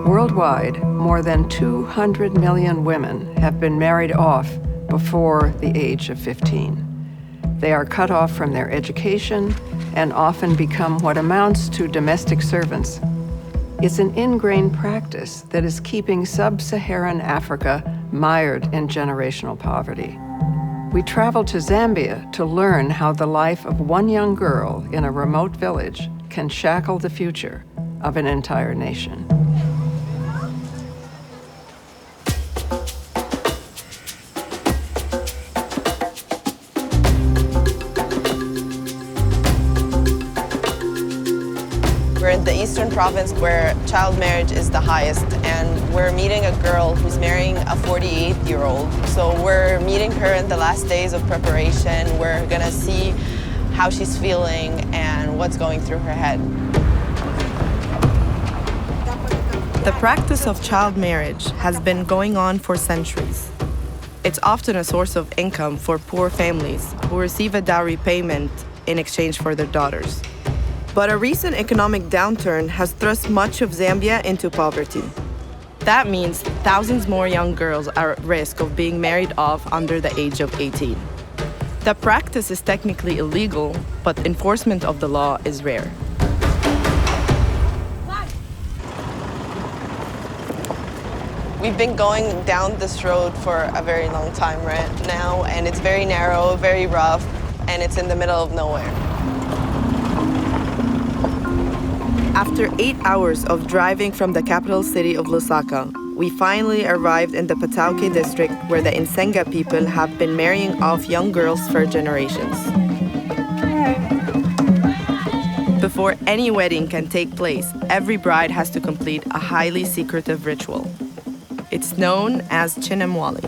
Worldwide, more than 200 million women have been married off before the age of 15. They are cut off from their education and often become what amounts to domestic servants. It's an ingrained practice that is keeping sub-Saharan Africa mired in generational poverty. We traveled to Zambia to learn how the life of one young girl in a remote village can shackle the future of an entire nation. We're in the eastern province where child marriage is the highest, and we're meeting a girl who's marrying a 48-year-old. So we're meeting her in the last days of preparation. We're gonna see how she's feeling and what's going through her head. The practice of child marriage has been going on for centuries. It's often a source of income for poor families who receive a dowry payment in exchange for their daughters. But a recent economic downturn has thrust much of Zambia into poverty. That means thousands more young girls are at risk of being married off under the age of 18. The practice is technically illegal, but enforcement of the law is rare. We've been going down this road for a very long time right now, and it's very narrow, very rough, and it's in the middle of nowhere. After 8 hours of driving from the capital city of Lusaka, we finally arrived in the Patauke district where the Insenga people have been marrying off young girls for generations. Before any wedding can take place, every bride has to complete a highly secretive ritual. It's known as Chinemwali.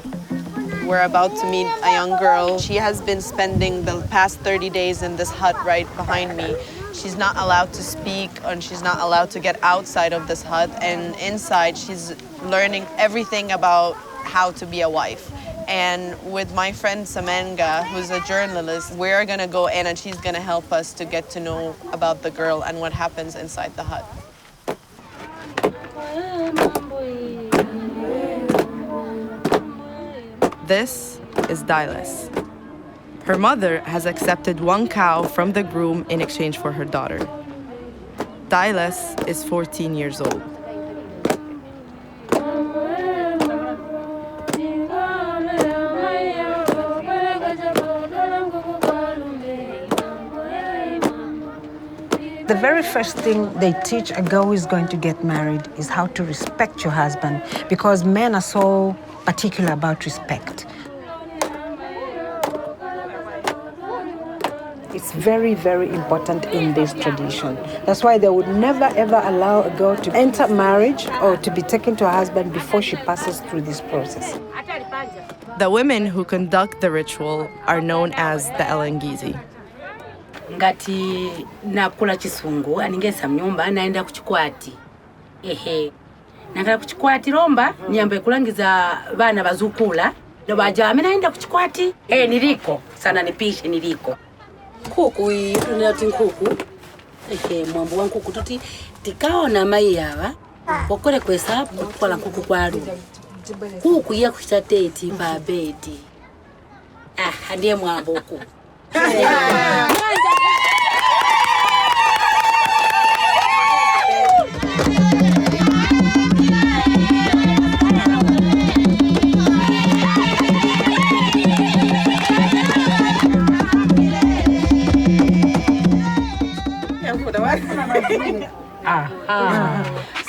We're about to meet a young girl. She has been spending the past 30 days in this hut right behind me. She's not allowed to speak, and she's not allowed to get outside of this hut. And inside, she's learning everything about how to be a wife. And with my friend Samenga, who's a journalist, we're gonna go in and she's gonna help us to get to know about the girl and what happens inside the hut. This is Diles. Her mother has accepted one cow from the groom in exchange for her daughter. Diles is 14 years old. The very first thing they teach a girl who is going to get married is how to respect your husband, because men are so particular about respect. It's very, very important in this tradition. That's why they would never, ever allow a girl to enter marriage or to be taken to a husband before she passes through this process. The women who conduct the ritual are known as the Elengizi. Ngati nakula chisungu aningesa mnyumba naenda kuchikwati. Nakala kuchikwati romba nyamba kulangiza bana bazukula ndo baja mimi naenda kuchikwati. Niliko sana nipishe niliko. Kuku tunati nkuku. Mwambo wa nkuku tuti tikaona mai yaba okole kwesa kukola nkuku kwaru. Kuku ya kuchitateti pa bedi. Ndiye mwambo ku.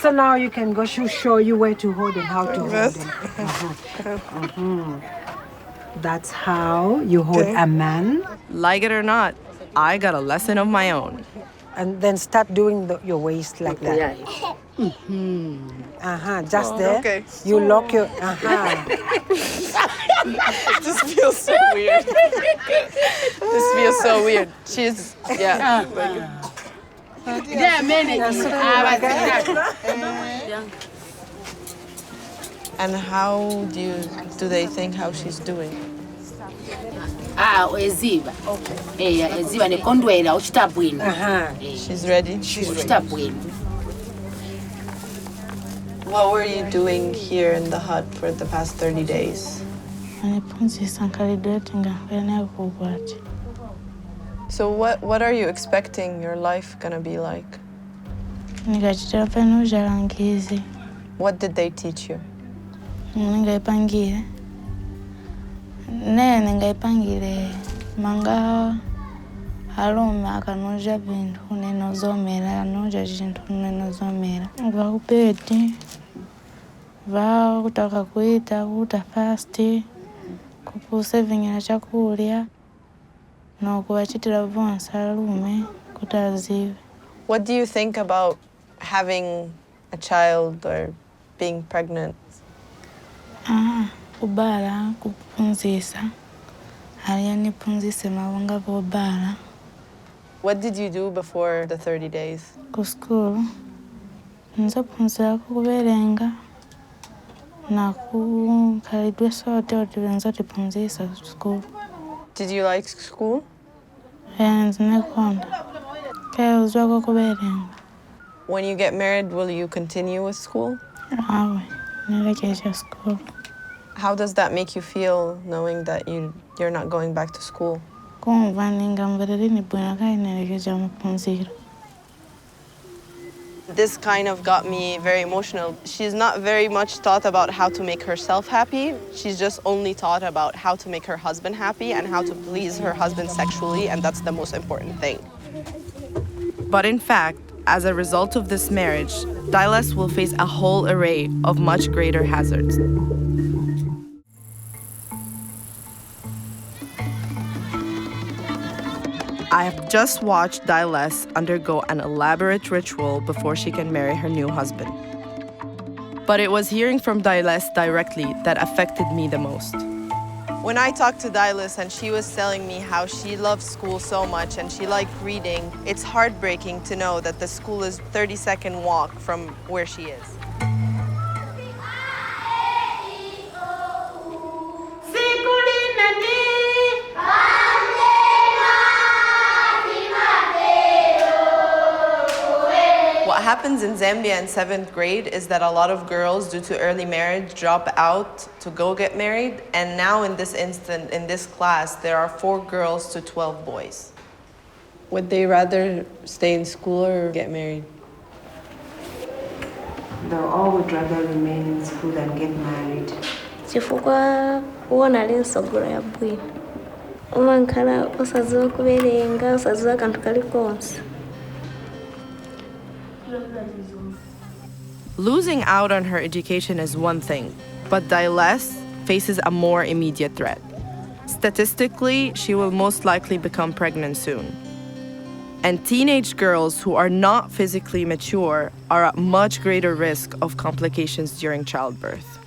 So now you can go, she'll show you where to hold and how to hold it. That's how you hold a man. Like it or not, I got a lesson of my own. And then start doing your waist like that. Just there. Okay. You lock your, This feels so weird. This feels so weird. She's, yeah. And how do they think how she's doing? Eziba. Eziba ne kondwela uchitabwini. She's ready? She's uchitabwini. What were you doing here in the hut for the past 30 days? So what are you expecting your life gonna be like? What did they teach you? Manga halume akanuja vindu unenozomera anuja jintu unenozomera vakupeti va kutaka kuita kuta fasti kupuse vinyana chakurya nokuvachitira vonse halume kutazive. What do you think about having a child or being pregnant? Kubala kupunzisa aliyanipunzise mavonga vobala. What did you do before the 30 days? Ku school nzopunzira kuverenga na kukhalidwe sote oti nzotipunzisa school. Did you like school? Ndzinekonda kaya uzwako kuverenga. When you get married, will you continue with school? Awe nilekesha school. How does that make you feel, knowing that you're not going back to school? Kumva ningamvereri bwino kaya nilekesha mapunziro. This kind of got me very emotional. She's not very much taught about how to make herself happy. She's just only taught about how to make her husband happy and how to please her husband sexually, and that's the most important thing. But in fact, as a result of this marriage, Dailes will face a whole array of much greater hazards. I have just watched Dailes undergo an elaborate ritual before she can marry her new husband. But it was hearing from Dailes directly that affected me the most. When I talked to Dailes and she was telling me how she loves school so much and she liked reading, it's heartbreaking to know that the school is a 30-second walk from where she is. What happens in Zambia in 7th grade is that a lot of girls, due to early marriage, drop out to go get married. And now in this instant, in this class, there are 4 girls to 12 boys. Would they rather stay in school or get married? They all would rather remain in school than get married. Chifukwa uona linsogolo ya bwino umankhala usaziwa kuverenga usaziwa kantu kalikonse. Losing out on her education is one thing, but Dailes faces a more immediate threat. Statistically, she will most likely become pregnant soon. And teenage girls who are not physically mature are at much greater risk of complications during childbirth.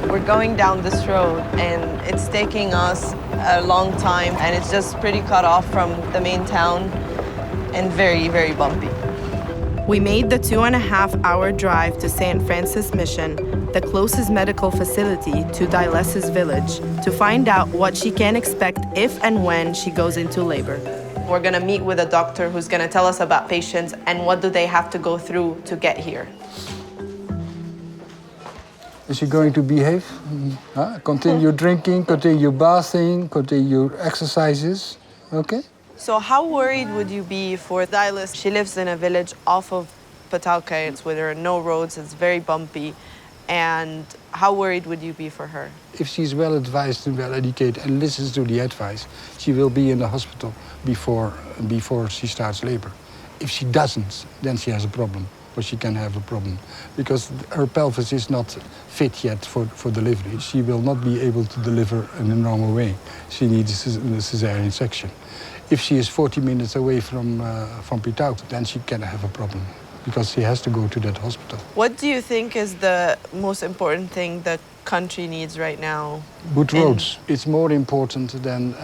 We're going down this road and it's taking us a long time and it's just pretty cut off from the main town and very, very bumpy. We made the 2.5-hour drive to St. Francis Mission, the closest medical facility to Dailes' village, to find out what she can expect if and when she goes into labor. We're gonna meet with a doctor who's gonna tell us about patients and what do they have to go through to get here. Is she going to behave? Continue drinking, continue bathing, continue exercises, okay? So how worried would you be for Dailes? She lives in a village off of Patauke, where there are no roads, it's very bumpy. And how worried would you be for her? If she's well advised and well educated and listens to the advice, she will be in the hospital before she starts labor. If she doesn't, then she has a problem, or she can have a problem, because her pelvis is not fit yet for delivery. She will not be able to deliver in a normal way. She needs a cesarean section. If she is 40 minutes away from Pitauke, then she can have a problem, because she has to go to that hospital. What do you think is the most important thing the country needs right now? Good roads. It's more important than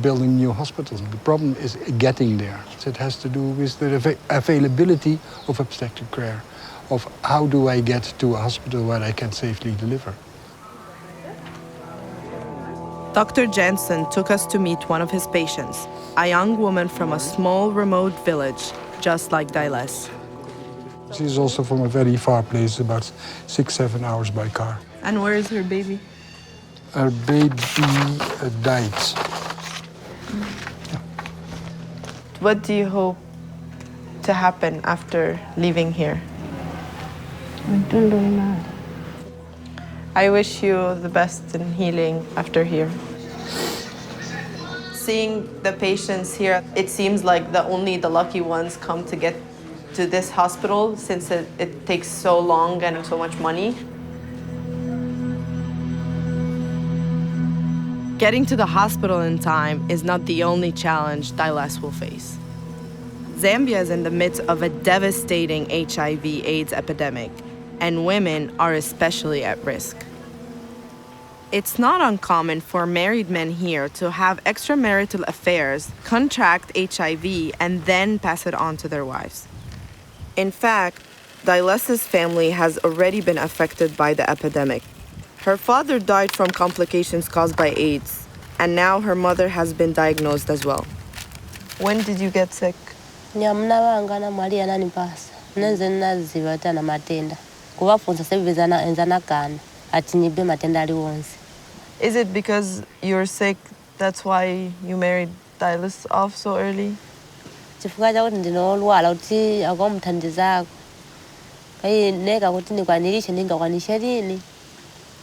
building new hospitals. The problem is getting there. It has to do with the availability of obstetric care, of how do I get to a hospital where I can safely deliver. Dr. Jensen took us to meet one of his patients, a young woman from a small, remote village, just like Dailes. She's also from a very far place, about 6-7 hours by car. And where is her baby? Her baby died. What do you hope to happen after leaving here? I wish you the best in healing after here. Seeing the patients here, it seems like only the lucky ones come to get to this hospital since it takes so long and so much money. Getting to the hospital in time is not the only challenge Dailes will face. Zambia is in the midst of a devastating HIV/AIDS epidemic, and women are especially at risk. It's not uncommon for married men here to have extramarital affairs, contract HIV, and then pass it on to their wives. In fact, Dailes' family has already been affected by the epidemic. Her father died from complications caused by AIDS, and now her mother has been diagnosed as well. When did you get sick? Nyamna wanga na mwali ananipasa. Nenze naziva tana matenda. Kuwafunza sebizana enzana kana. Atinibe matenda ali wonse. Is it because you're sick, that's why you married Dailes off so early? Chifuka cha kuti ndinolwala kuti akomthandizako. Kai neka kuti nikwanilishe ndingakwanishe lini.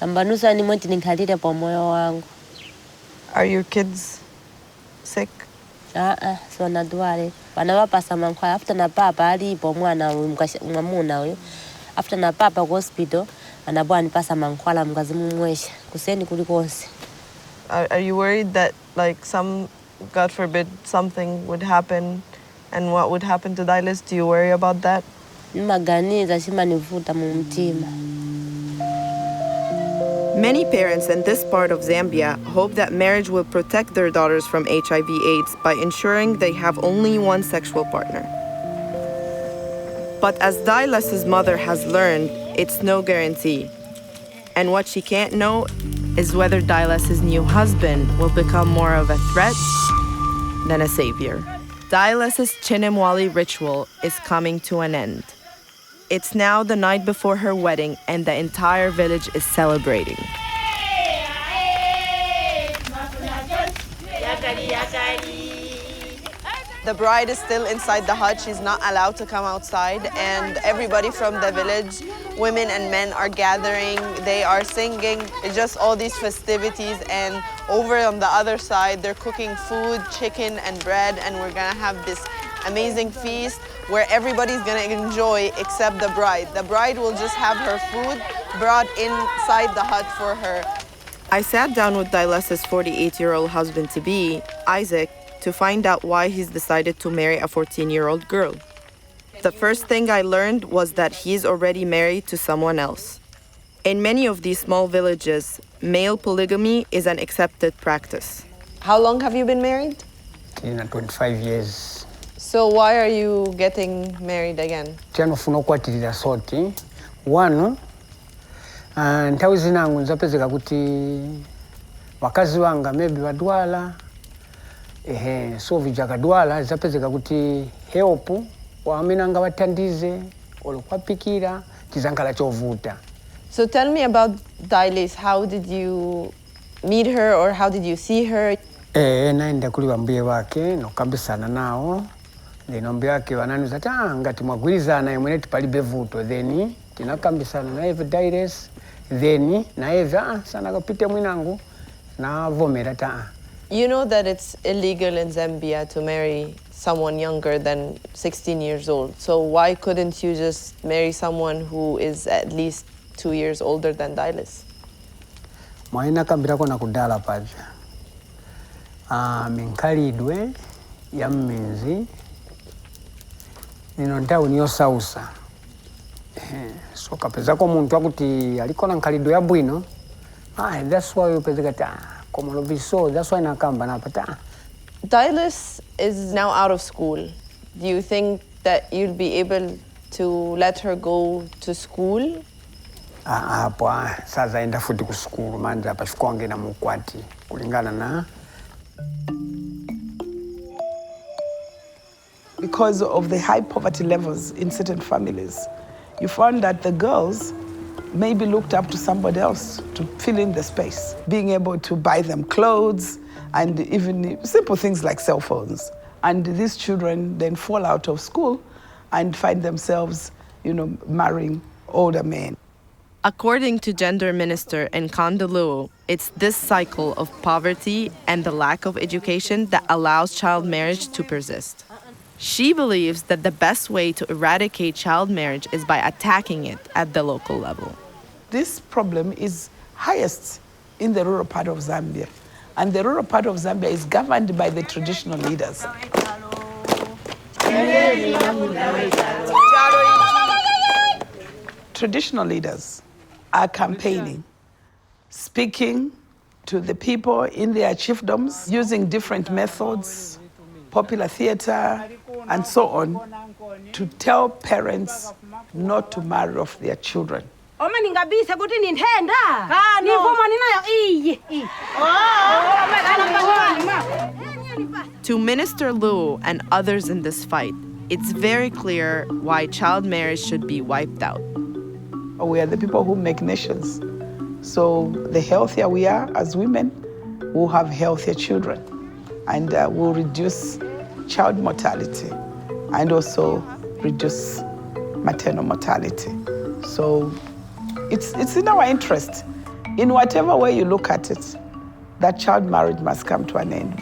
Ambanusa ni mwenti nikhalire pa moyo wangu. Are your kids sick? So nadwale. Wanawapasa mankhwala after na papa alipo mwana mwamuna uyo. After na papa ku hospital anabwa nipasa mankhwala mkazi mumwesha. Kuseni kulikonse. Are you worried that God forbid, something would happen and what would happen to Dailes? Do you worry about that? Maganiza chimanivuta mu mtima. Many parents in this part of Zambia hope that marriage will protect their daughters from HIV/AIDS by ensuring they have only one sexual partner. But as Dailes' mother has learned, it's no guarantee. And what she can't know is whether Dailes' new husband will become more of a threat than a savior. Dailes' Chinemwali ritual is coming to an end. It's now the night before her wedding, and the entire village is celebrating. The bride is still inside the hut. She's not allowed to come outside, and everybody from the village, women and men, are gathering. They are singing. It's just all these festivities, and over on the other side, they're cooking food, chicken and bread, and we're gonna have this amazing feast where everybody's gonna enjoy except the bride. The bride will just have her food brought inside the hut for her. I sat down with Dailes' 48-year-old husband-to-be, Isaac, to find out why he's decided to marry a 14-year-old girl. The first thing I learned was that he's already married to someone else. In many of these small villages, male polygamy is an accepted practice. How long have you been married? 25 years. So why are you getting married again? Tianofuna okwatirira soti. One, nthawi zinangu nzapezeka kuti wakazi wanga maybe badwala. So vijakadwala zapezeka kuti help wamene angavathandize olokwapikira chizankhala chovuta. So tell me about Dailes. How did you meet her, or how did you see her? Naenda kuli wambuye wake nokambisana nawo. Then wambuye wake wananiza ngati mwagwirizana imwene tipalibe vuto. Then tinakambisana naye Dailes. Then naye sana kapite mwinangu na vomera You know that it's illegal in Zambia to marry someone younger than 16 years old. So why couldn't you just marry someone who is at least 2 years older than Dailes? Mwaina kambirako na kudala paja. Minkhalidwe ya mmenzi nino nthawi niyo sausa. So kapezako muntu akuti aliko na nkhalidwe ya bwino. That's why upezeka that's why nakamba napata. Dailes is now out of school. Do you think that you'll be able to let her go to school? Hapo sasa enda futi ku school manja hapa shikwange na mukwati kulingana na. Because of the high poverty levels in certain families, you found that the girls maybe looked up to somebody else to fill in the space, being able to buy them clothes and even simple things like cell phones. And these children then fall out of school and find themselves, marrying older men. According to Gender Minister Nkandelu, it's this cycle of poverty and the lack of education that allows child marriage to persist. She believes that the best way to eradicate child marriage is by attacking it at the local level. This problem is highest in the rural part of Zambia. And the rural part of Zambia is governed by the traditional leaders. Traditional leaders are campaigning, speaking to the people in their chiefdoms, using different methods, popular theater, and so on, to tell parents not to marry off their children. To Minister Lu and others in this fight, it's very clear why child marriage should be wiped out. We are the people who make nations. So the healthier we are as women, we'll have healthier children. And we'll reduce child mortality and also reduce maternal mortality. So it's in our interest. In whatever way you look at it, that child marriage must come to an end.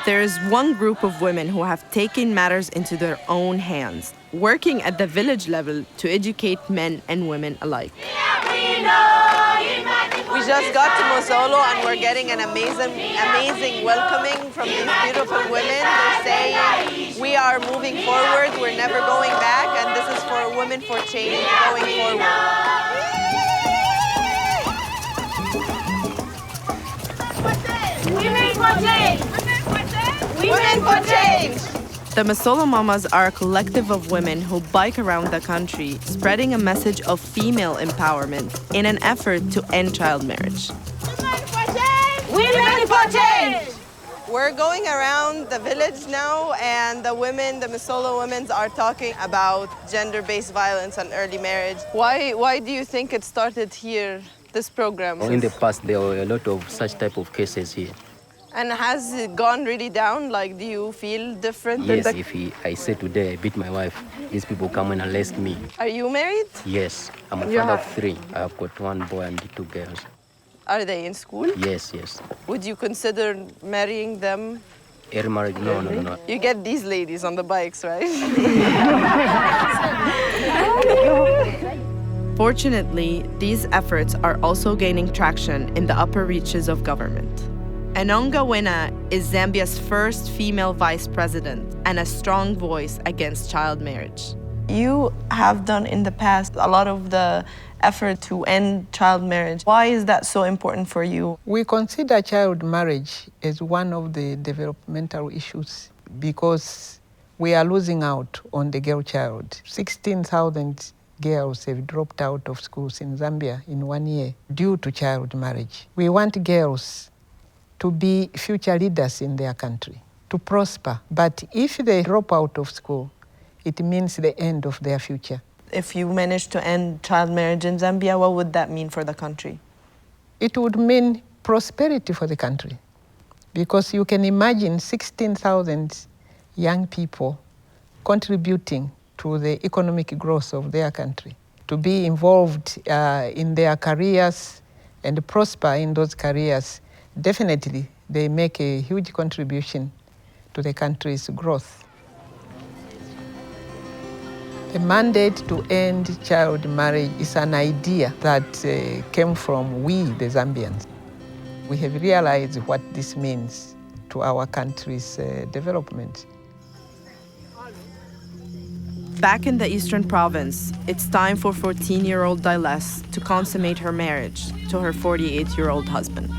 There is one group of women who have taken matters into their own hands, working at the village level to educate men and women alike. We just got to Mosolo and we're getting an amazing welcoming from these beautiful women. They're saying, we are moving forward, we're never going back, and this is for Women for Change going forward. Women for change! Women for change! The Masolo Mamas are a collective of women who bike around the country, spreading a message of female empowerment in an effort to end child marriage. Women for change! Women for change! We're going around the village now, and the Masolo women are talking about gender-based violence and early marriage. Why do you think it started here, this program? In the past, there were a lot of such type of cases here. And has it gone really down? Like, do you feel different? Yes, I say today I beat my wife, these people come and arrest me. Are you married? Yes, I'm a father of 3. I have got 1 boy and 2 girls. Are they in school? Yes. Would you consider marrying them? Early marriage? No. You get these ladies on the bikes, right? Fortunately, these efforts are also gaining traction in the upper reaches of government. Enonga Wena is Zambia's first female vice president and a strong voice against child marriage. You have done in the past a lot of the effort to end child marriage. Why is that so important for you? We consider child marriage as one of the developmental issues because we are losing out on the girl child. 16,000 girls have dropped out of schools in Zambia in 1 year due to child marriage. We want girls to be future leaders in their country, to prosper. But if they drop out of school, it means the end of their future. If you manage to end child marriage in Zambia, what would that mean for the country? It would mean prosperity for the country, because you can imagine 16,000 young people contributing to the economic growth of their country, to be involved in their careers and prosper in those careers. Definitely, they make a huge contribution to the country's growth. The mandate to end child marriage is an idea that came from we, the Zambians. We have realized what this means to our country's development. Back in the Eastern Province, it's time for 14-year-old Diles to consummate her marriage to her 48-year-old husband.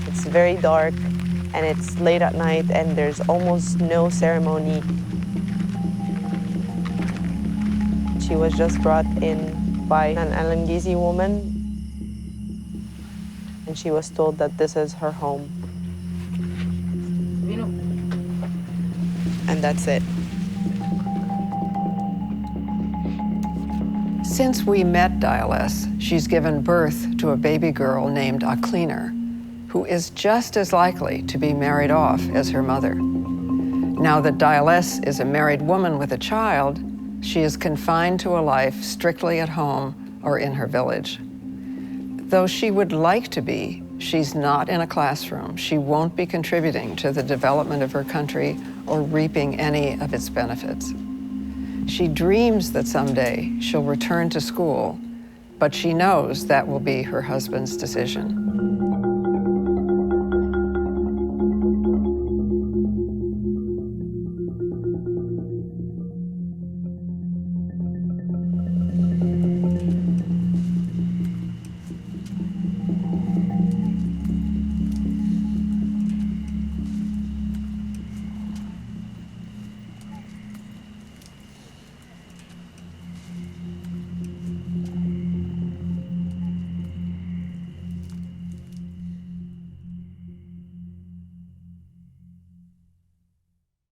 It's very dark, and it's late at night, and there's almost no ceremony. She was just brought in by an Alangisi woman, and she was told that this is her home. And that's it. Since we met Diales, she's given birth to a baby girl named Aklener, who is just as likely to be married off as her mother. Now that Diales is a married woman with a child, she is confined to a life strictly at home or in her village. Though she would like to be, she's not in a classroom. She won't be contributing to the development of her country or reaping any of its benefits. She dreams that someday she'll return to school, but she knows that will be her husband's decision.